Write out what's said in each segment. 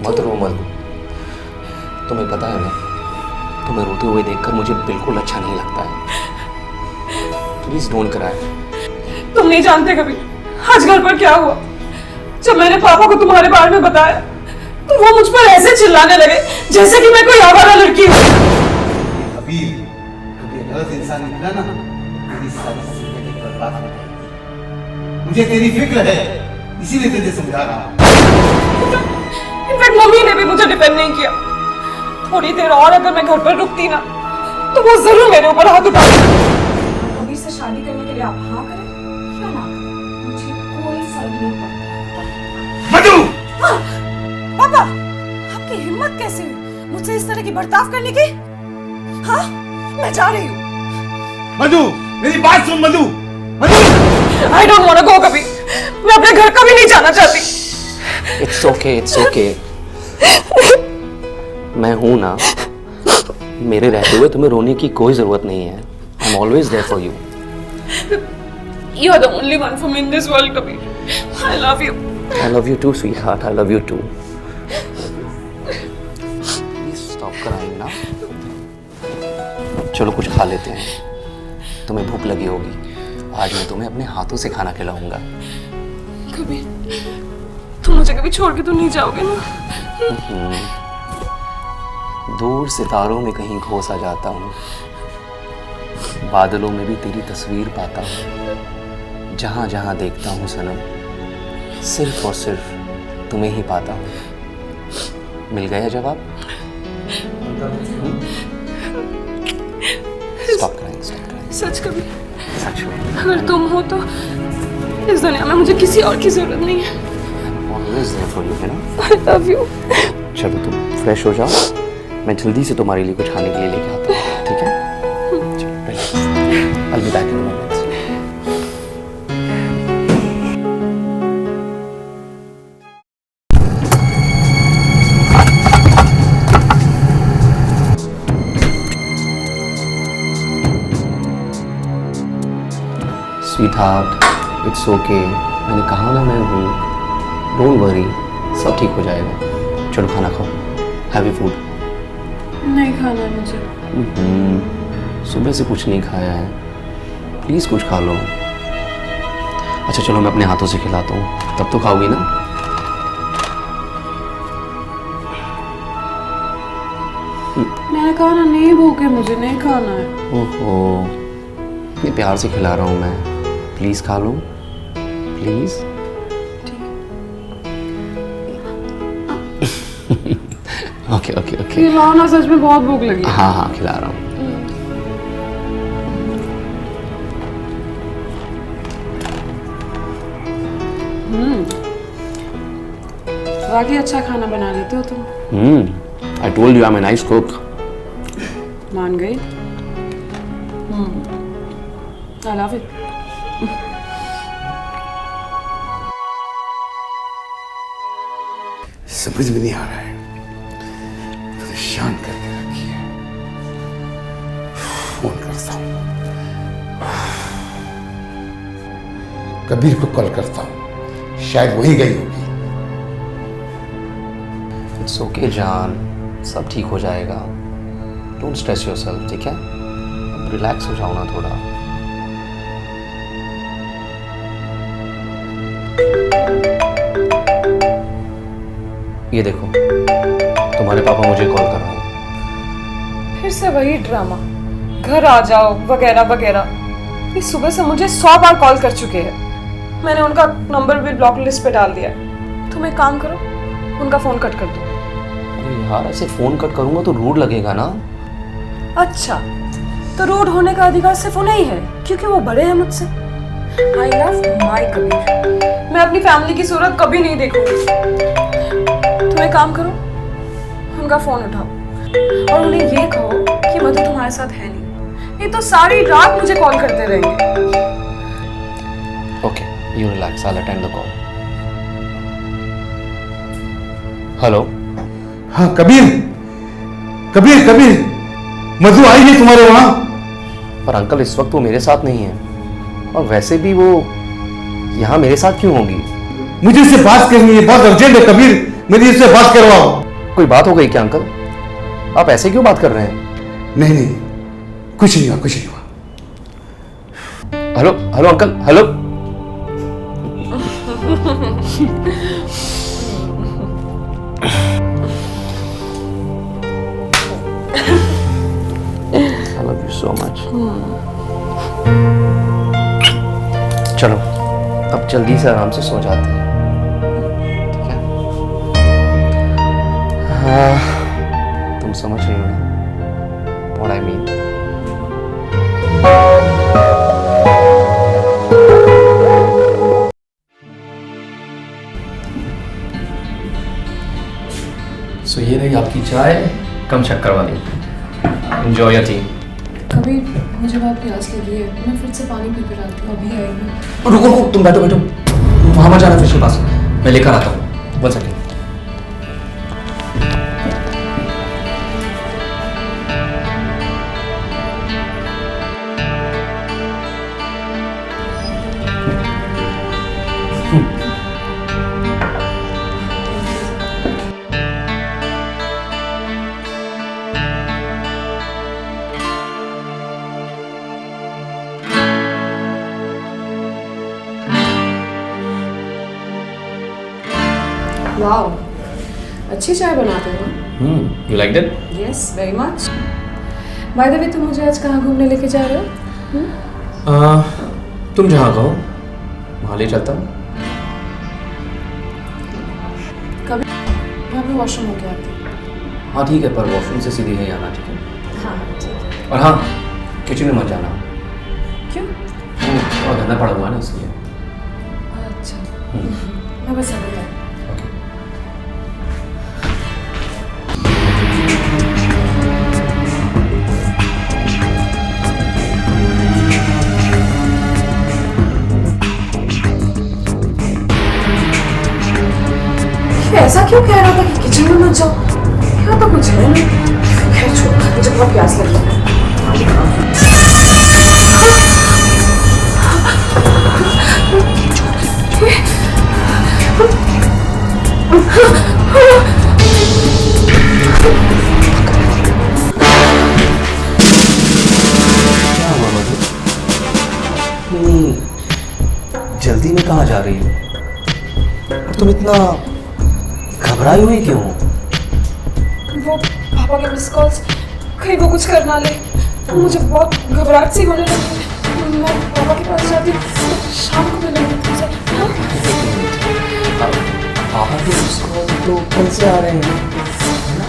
मत रो मत। तुम्हें पता है ना, तुम्हें रोते हुए देखकर मुझे बिल्कुल अच्छा नहीं लगता है। Please don't cry. तुम नहीं जानते कभी आज घर पर क्या हुआ। जब मैंने पापा को तुम्हारे बारे में बताया तो वो मुझ पर ऐसे चिल्लाने लगे जैसे कि मैं कोई आवारा लड़की हूँ। अभी गलत इंसान निकला ना, तेरी सारी जिंदगी बर्बाद हो जाएगी। मुझे तेरी फिक्र है, इसीलिए तुझे समझा रहा हूँ। इनफैक्ट मम्मी ने भी मुझे डिपेंड नहीं किया। थोड़ी देर और अगर मैं घर पर रुकती ना तो वो जरूर मेरे ऊपर हाथ उठाती। कबीर से शादी करने के लिए आप हाँ करें या ना करें, मुझे कोई फर्क नहीं पड़ता। मधु! पापा, आपकी हिम्मत कैसे हुई मुझसे इस तरह की बर्ताव करने की? हाँ, मैं जा रही हूँ। मधु, मेरी बात सुन मधु। मधु! I don't want to go कभी। मैं अपने घर कभी नहीं जाना चाहती। It's okay, it's okay. मैं हूं ना, मेरे रहते हुए तुम्हें रोने की कोई जरूरत नहीं है। I am always there for you. You are the only one for me in this world, Kabir. I love you. I love you too, sweetheart. I love you too. Please stop crying ना। चलो कुछ खा लेते हैं। तुम्हें भूख लगी होगी। आज मैं तुम्हें अपने हाथों से खाना खिलाऊंगा। कबीर, तुम मुझे कभी छोड़ के तो नहीं जाओगे ना? दूर सितारों में कहीं खो सा जाता हूँ, बादलों में भी तेरी तस्वीर पाता हूँ। जहाँ जहाँ देखता हूँ सनम, सिर्फ और सिर्फ तुम्हें ही पाता हूँ। मिल गया जवाब? Stop crying, stop crying. सच कबीर, सच में। अगर तुम हो तो इस दुनिया में मुझे किसी और की जरूरत नहीं है। Always there for you, है ना? I love you. चलो तुम फ्रेश हो जाओ, मैं जल्दी से तुम्हारे लिए कुछ खाने के लिए लेके आता हूँ, ठीक है? चलो, relax. I'll be back in a moment. Sweetheart, it's okay. मैंने कहा ना मैं हूँ। Don't worry, सब ठीक हो जाएगा। चलो खाना खाओ। Have your food. नहीं खाना है मुझे। सुबह से कुछ नहीं खाया है, प्लीज कुछ खा लो। अच्छा चलो मैं अपने हाथों से खिलाता हूँ, तब तो खाओगी ना? मैंने कहा ना नहीं भूख है, मुझे नहीं खाना है। ओहो, इतने प्यार से खिला रहा हूँ मैं, प्लीज खा लो, प्लीज। Okay okay okay. खिलाओ ना, सच में बहुत भूख लगी है। हाँ हाँ खिला रहा हूँ। वाकई अच्छा खाना बना लेते हो तुम। I told you I'm a nice cook. मान गई। I love it. समझ में नहीं आ रहा है, परेशान करके रखी है। फोन करता हूँ, कबीर को कॉल करता हूँ, शायद वही गई होगी। It's okay जान, सब ठीक हो जाएगा। Don't stress yourself, ठीक है? अब रिलैक्स हो जाओ ना थोड़ा। ये देखो, तुम्हारे पापा मुझे कॉल कर रहे हैं। फिर से वही ड्रामा, घर आ जाओ वगैरह वगैरह। ये सुबह से मुझे 100 बार कॉल कर चुके हैं। मैंने उनका नंबर भी ब्लॉक लिस्ट पे डाल दिया है। तुम एक काम करो, उनका फोन कट कर दो। अरे यार ऐसे फोन कट करूंगा तो रूड लगेगा ना। अच्छा, तो रूड होने का अधिकार सिर्फ उन्हें ही है क्योंकि वो बड़े हैं मुझसे। I love my Kabir. मैं अपनी फैमिली की सूरत कभी नहीं देखूंगी। तुम एक काम करो, उनका फोन उठाओ और उन्हें ये कहो कि मधु तुम्हारे साथ है नहीं, ये तो सारी रात मुझे कॉल करते रहेंगे। Okay, you relax, I will attend the call. Hello. हाँ कबीर, कबीर कबीर, मधु आई है तुम्हारे वहां? पर अंकल इस वक्त वो मेरे साथ नहीं है, और वैसे भी वो यहाँ मेरे साथ क्यों होगी? मुझे इससे बात करनी है, बहुत अर्जेंट है कबीर। मेरी इससे बात करवाओ। कोई बात हो गई क्या अंकल? आप ऐसे क्यों बात कर रहे हैं? नहीं नहीं, कुछ नहीं हुआ, कुछ नहीं हुआ। Hello hello uncle, hello. I love you so much. चलो अब जल्दी से आराम से सो जाते हैं, ठीक है? हाँ, तुम समझ रही हो ना what I mean? So ये रही आपकी चाय, कम शक्कर वाली। Enjoy your tea. कबीर, मुझे बहुत प्यास लगी है, मैं फिर से पानी पी कर आती हूँ, अभी आएगी। रुको रुको, तुम बैठो बैठो, वहां मत जाना फिश के पास, मैं लेकर आता हूँ। 1 सेकेंड। वाओ, अच्छी चाय बनाते हो। You liked it? Yes, very much. By the way, तुम मुझे आज कहाँ घूमने लेके जा रहे हो? तुम जहाँ कहो वहाँ ले चलता हूँ। कभी मैं भी वॉशरूम होके आती हूँ। हाँ ठीक है, पर वॉशरूम से सीधे यहीं आना, ठीक है? हाँ ठीक है। और हाँ, किचन में मत जाना, क्यों? और गंदा पड़ा हुआ है ना, इसलिए। अच्छा, मैं बस अभी आई। ऐसा क्यों कह रहा था कि किचन में मत जाओ? यहाँ तो कुछ है नहीं। खैर छोड़, मुझे बहुत प्यास लगी है। क्या हुआ मधु? जल्दी में कहाँ जा रही हो? और तुम इतना घबराई हुई क्यों हो? वो पापा के मिस कॉल्स, कहीं वो कुछ करना ले, मुझे बहुत घबराहट सी होने लगी। मैं पापा के पास जाती हूँ, शाम को मिलूंगी तुमसे। हाँ? पापा के मिस कॉल तो कल से आ रहे हैं, है ना?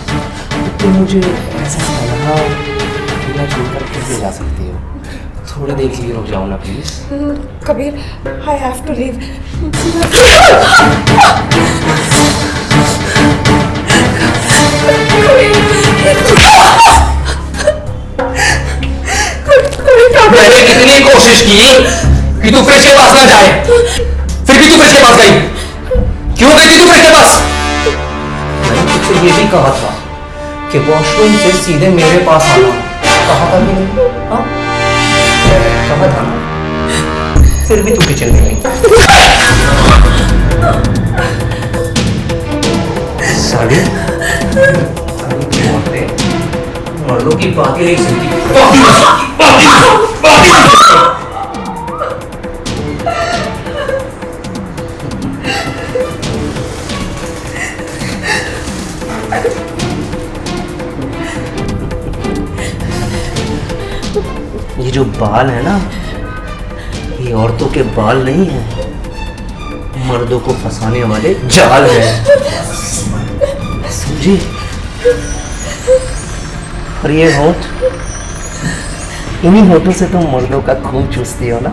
तुम मुझे ऐसा तनहा अकेला छोड़कर कैसे जा सकती हो? थोड़ी देर के लिए रुक जाओ ना please. Kabir, I have to leave. मैंने कितनी कोशिश की कि तू फ्रिज के पास ना जाए, फिर भी तू फ्रिज के पास गई। क्यों गई थी तू फ्रिज के पास? मैंने तुझसे ये भी कहा था कि वॉशरूम से सीधे मेरे पास आना। कहा था कि नहीं? हाँ? कहा था ना? फिर भी तू किचन में गई। साड़ी मर्दों की बातें नहीं सुनती। ये जो बाल है ना, ये औरतों के बाल नहीं है, मर्दों को फंसाने वाले जाल है, समझी? और ये होठ, इन्हीं होठों से तुम मर्दों का खून चूसती हो ना,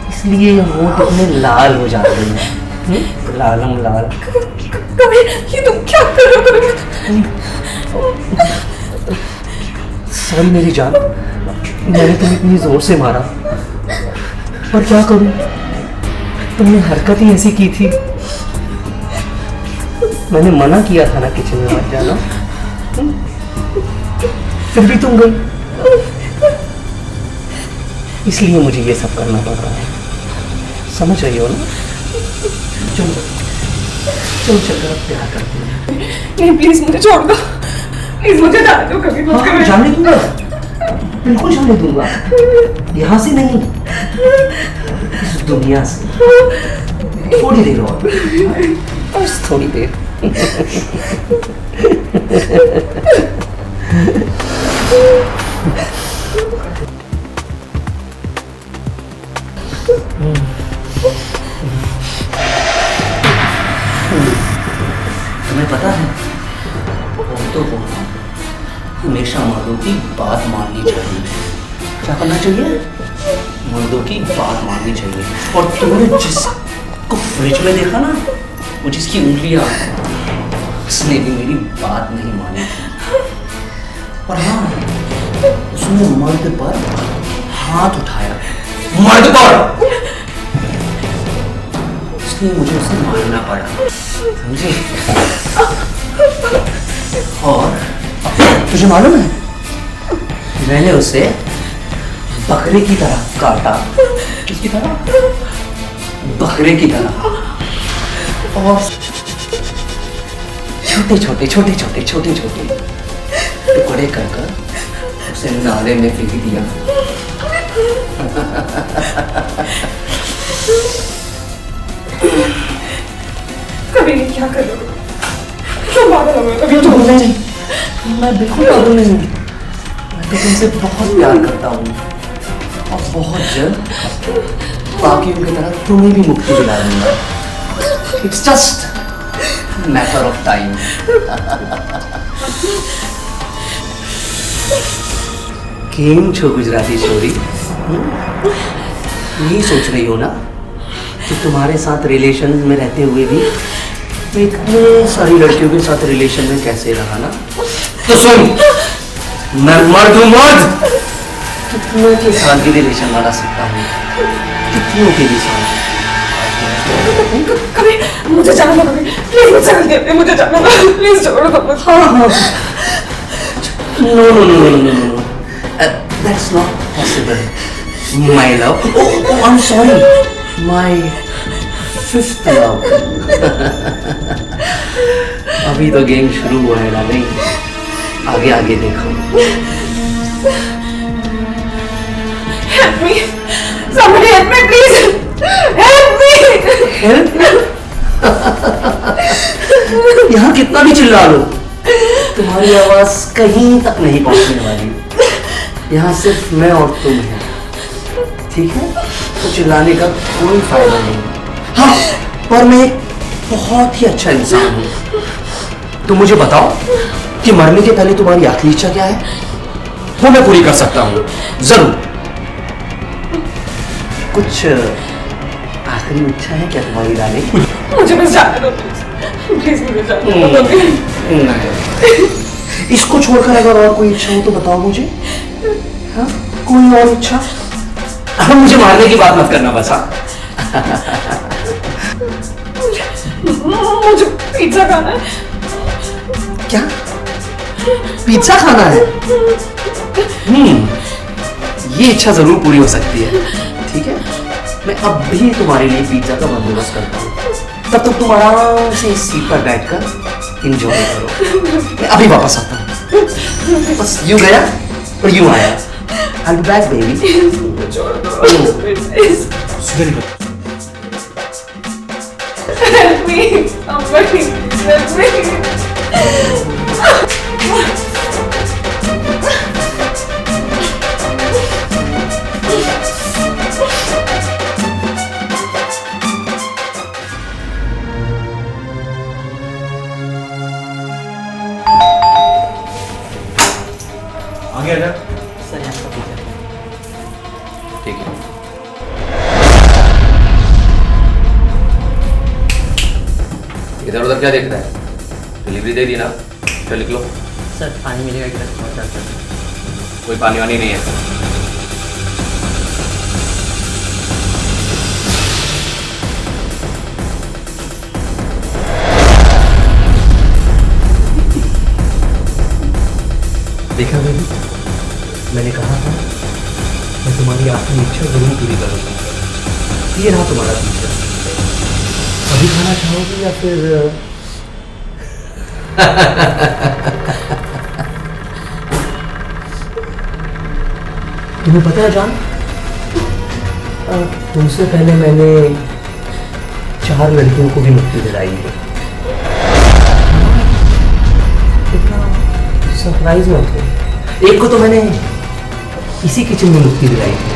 इसलिए ये होठ इतने लाल हो जाते हैं, लालम लाल। कबीर, ये तुम क्या कर रहे हो? सॉरी मेरी जान, मैंने तुम्हें इतनी जोर से मारा, पर क्या करूं, तुमने हरकत ही ऐसी की थी। मैंने मना किया था ना किचन में मत जाना, फिर भी तुम गई, इसलिए मुझे ये सब करना पड़ रहा है, समझ रही हो ना? चलो चल चल अब प्यार करते हैं। नहीं प्लीज मुझे छोड़ दो, प्लीज मुझे जाने दो, कभी मत करो। जाने दूंगा, बिल्कुल जाने दूंगा, यहाँ से नहीं, इस दुनिया से। थोड़ी देर और, बस थोड़ी देर। तुम्हें पता है, औरतों को हमेशा मर्दों की बात माननी चाहिए। क्या करना चाहिए? मर्दों की बात माननी चाहिए। और तुमने जिसको फ्रिज में देखा ना, वो जिसकी उंगलियां, उसने भी मेरी बात नहीं मानी थी। और हाँ, उसने मर्द पर हाथ उठाया, मर्द पर। इसलिए मुझे उसे मारना पड़ा, समझे? और तुझे मालूम है, मैंने उसे बकरे की तरह काटा। किसकी तरह? बकरे की तरह। और छोटे छोटे छोटे छोटे छोटे छोटे टुकड़े कर कर उसे नाले में फेंक दिया। कभी नहीं, क्या करोगे? तुम पागल हो गए, कभी छोड़ नहीं, मैं बिल्कुल पागल नहीं हूँ। मैं तो तुमसे बहुत प्यार करता हूँ और बहुत जल्द बाकियों की तरह तुम्हें भी मुक्ति दिला दूंगा। It's just matter of time. केम छो गुजराती छोरी? यही सोच रही हो ना कि तुम्हारे साथ रिलेशन में रहते हुए भी मैं इतने सारी लड़कियों के साथ रिलेशन में कैसे रहा ना? तो सुन, मैं मर्द हूँ, मर्द। कितनों के साथ भी रिलेशन बना सकता हूँ, कितनों के भी साथ। कभी मुझे जाना दो, प्लीज मुझे जाने दो, मुझे जाना दो, प्लीज छोड़ दो मुझे। हाँ हाँ, no no no no no no, that's not possible my love. Oh I am sorry, my fifth love. अभी तो गेम शुरू हुआ है डार्लिंग, आगे आगे देखो। Help me, somebody help me, please, help me. Help? यहाँ कितना भी चिल्ला लो, तुम्हारी आवाज कहीं तक नहीं पहुंचने वाली। यहाँ सिर्फ मैं और तुम हैं, ठीक है? तो चिल्लाने का कोई फायदा नहीं। हाँ, पर मैं एक बहुत ही अच्छा इंसान हूँ। तो मुझे बताओ कि मरने के पहले तुम्हारी आखिरी इच्छा क्या है? वो मैं पूरी कर सकता हूँ, जरूर। कुछ आखिरी इच्छा है क्या तुम्हारी रानी? मुझे बस जाने दो, प्लीज मुझे जाने दो। नहीं, इसको छोड़कर अगर और कोई इच्छा हो तो बताओ मुझे। हाँ, कोई और इच्छा? अब मुझे मारने की बात मत करना बस। हाँ, मुझे पिज्जा खाना है। क्या? पिज्जा खाना है? ये इच्छा जरूर पूरी हो सकती है, ठीक है? मैं अब भी तुम्हारे लिए पिज्जा का बंदोबस्त करता हूँ। तब तक तुम आराम से इस सीट पर बैठकर एंजॉय करो। मैं अभी वापस आता हूँ। बस यूं गया और यूं आया। I'll be back, baby. Very good. Help me, somebody help me. आ गया सर आपका पिज्जा। ठीक है। इधर उधर क्या देखता है? डिलीवरी दे दी ना, चल लिख लो। सर पानी मिलेगा कि बहुत ज़्यादा? कोई पानी वानी नहीं है। देखा बेबी, मैंने कहा था मैं तुम्हारी आखिरी इच्छा जरूर पूरी करूंगा। ये रहा तुम्हारा पिज्जा। अभी खाना चाहोगी या फिर तुम्हें पता है जान, तुमसे पहले मैंने 4 लड़कियों को भी मुक्ति दिलाई है। इतना सरप्राइज मत हो। एक को तो मैंने इसी किचन में मुक्ति दिलाई थी।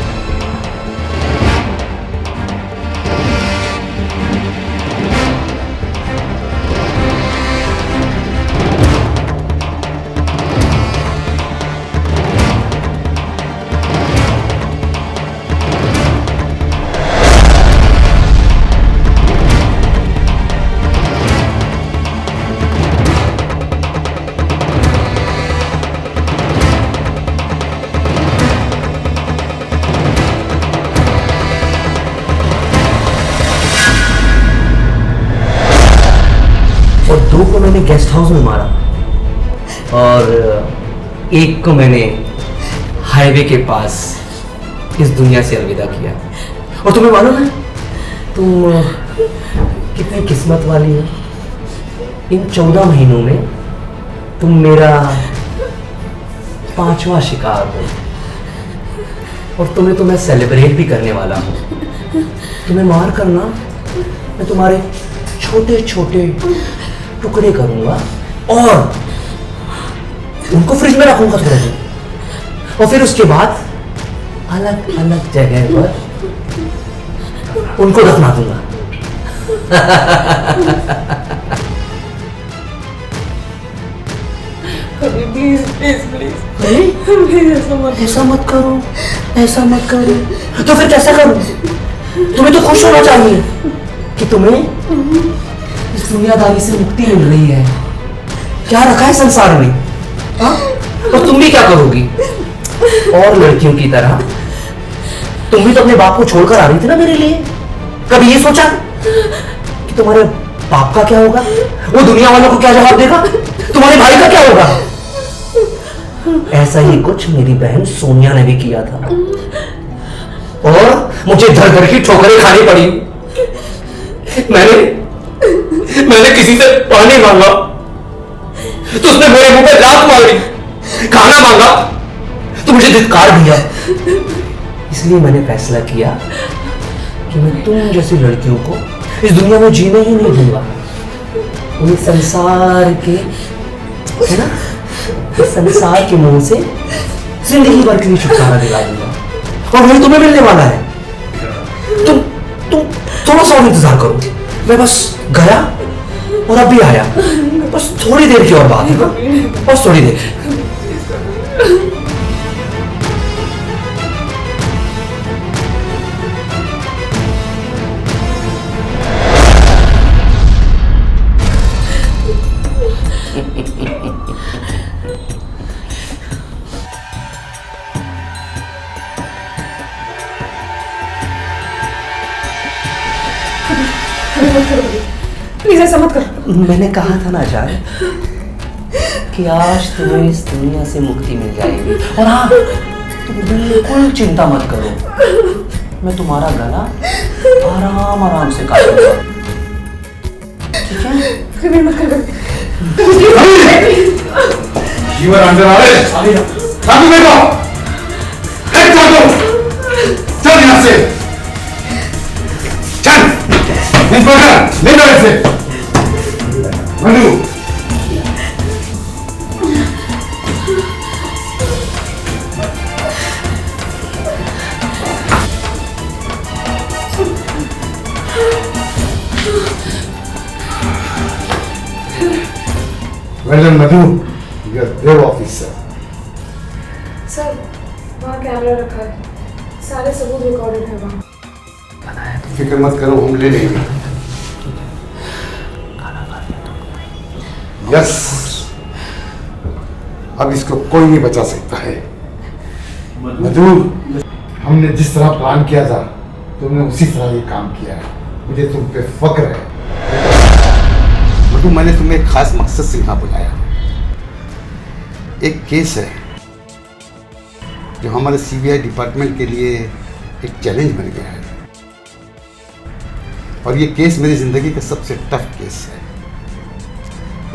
और 2 को मैंने गेस्ट हाउस में मारा और 1 को मैंने हाईवे के पास इस दुनिया से अलविदा किया। और तुम्हें मालूम है तुम कितनी किस्मत वाली हो। इन 14 महीनों में तुम मेरा 5वां शिकार हो और तुम्हें तो मैं सेलिब्रेट भी करने वाला हूँ। तुम्हें मार कर ना मैं तुम्हारे छोटे छोटे टुकड़े करूंगा और उनको फ्रिज में रखूंगा थोड़ा देर, और फिर उसके बाद अलग अलग जगह पर उनको दफना दूंगा। प्लीज प्लीज प्लीज प्लीज ऐसा मत करो, ऐसा मत करो। तो फिर कैसा करूं? तुम्हें तो खुश होना चाहिए कि तुम्हें इस दुनियादारी से मुक्ति मिल रही है। क्या रखा है संसार में? हाँ? और तुम भी क्या करोगी? और लड़कियों की तरह तुम भी तो अपने बाप को छोड़कर आ रही थी ना मेरे लिए। कभी ये सोचा कि तुम्हारे बाप का क्या होगा? वो दुनिया वालों को क्या जवाब देगा? तुम्हारे भाई का क्या होगा? ऐसा ही कुछ मेरी बहन सोनिया ने भी किया था और मुझे धर धर की ठोकरें खानी पड़ी। मैंने किसी से पानी मांगा तो उसने मेरे मुंह पे लात मारी, खाना मांगा तो मुझे धिक्कार दिया। इसलिए मैंने फैसला किया कि मैं तुम जैसी लड़कियों को इस दुनिया में जीने ही नहीं दूंगा। उन्हें संसार के, है ना, इस संसार के मुंह से जिंदगी भर के लिए छुटकारा दिला दूंगा। और वही तुम्हें मिलने वाला है। तुम थोड़ा सा और इंतजार करो। मैं बस गया और अब भी आया। बस थोड़ी देर की और बात है, बस थोड़ी देर। प्लीज ऐसा मत कर। मैंने कहा था ना जान कि आज तुम्हें इस दुनिया से मुक्ति मिल जाएगी। और हाँ, तुम बिल्कुल चिंता मत करो, मैं तुम्हारा गला आराम आराम से काटूंगा। ठीक है? कभी मत कर। You are under arrest. अभी देखो, हेड कर दो। चल यहाँ से। चल। इंस्पेक्टर, ले जाओ इसे। Manu. Well done, Madhu. You are a brave officer. Sir, वहाँ कैमरा रखा है, सारे सबूत रिकॉर्डेड है वहाँ। फिक्र मत करो, हम ले लेंगे। यस, अब इसको कोई नहीं बचा सकता है। मधु, हमने जिस तरह प्लान किया था तुमने उसी तरह ये काम किया है। मुझे तुम पे फक्र है। मधु, मैंने तुम्हें एक खास मकसद से यहाँ बुलाया। एक केस है जो हमारे सीबीआई डिपार्टमेंट के लिए एक चैलेंज बन गया है। और ये केस मेरी ज़िंदगी का सबसे टफ केस है।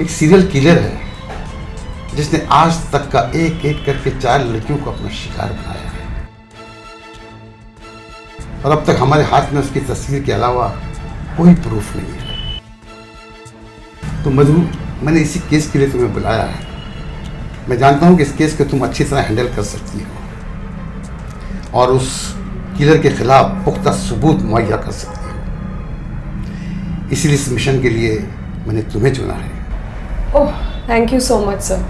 एक सीरियल किलर है जिसने आज तक का एक एक करके 4 लड़कियों को अपना शिकार बनाया है, और अब तक हमारे हाथ में उसकी तस्वीर के अलावा कोई प्रूफ नहीं है। तो मधु, मैंने इसी केस के लिए तुम्हें बुलाया है। मैं जानता हूँ कि इस केस को तुम अच्छी तरह हैंडल कर सकती हो और उस किलर के खिलाफ पुख्ता सबूत मुहैया कर सकती हो। इसीलिए इस मिशन के लिए मैंने तुम्हें चुना है। Oh, thank you so much sir.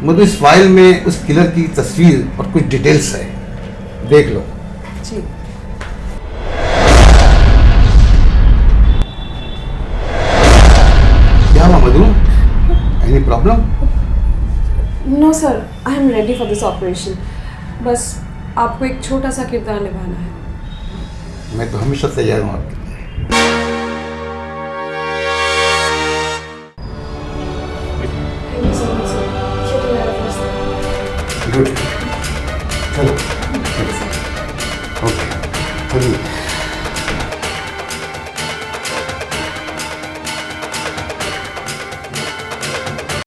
Madhu, इस फाइल में उस किलर की तस्वीर और कुछ डिटेल्स है, देख लो। जी। क्या हुआ Madhu? Any problem? No sir, I am ready for this operation. बस आपको एक छोटा सा किरदार निभाना है। मैं तो हमेशा तैयार हूँ आपके लिए। Thank you so much sir. Good, चलो। ओके, चलिए।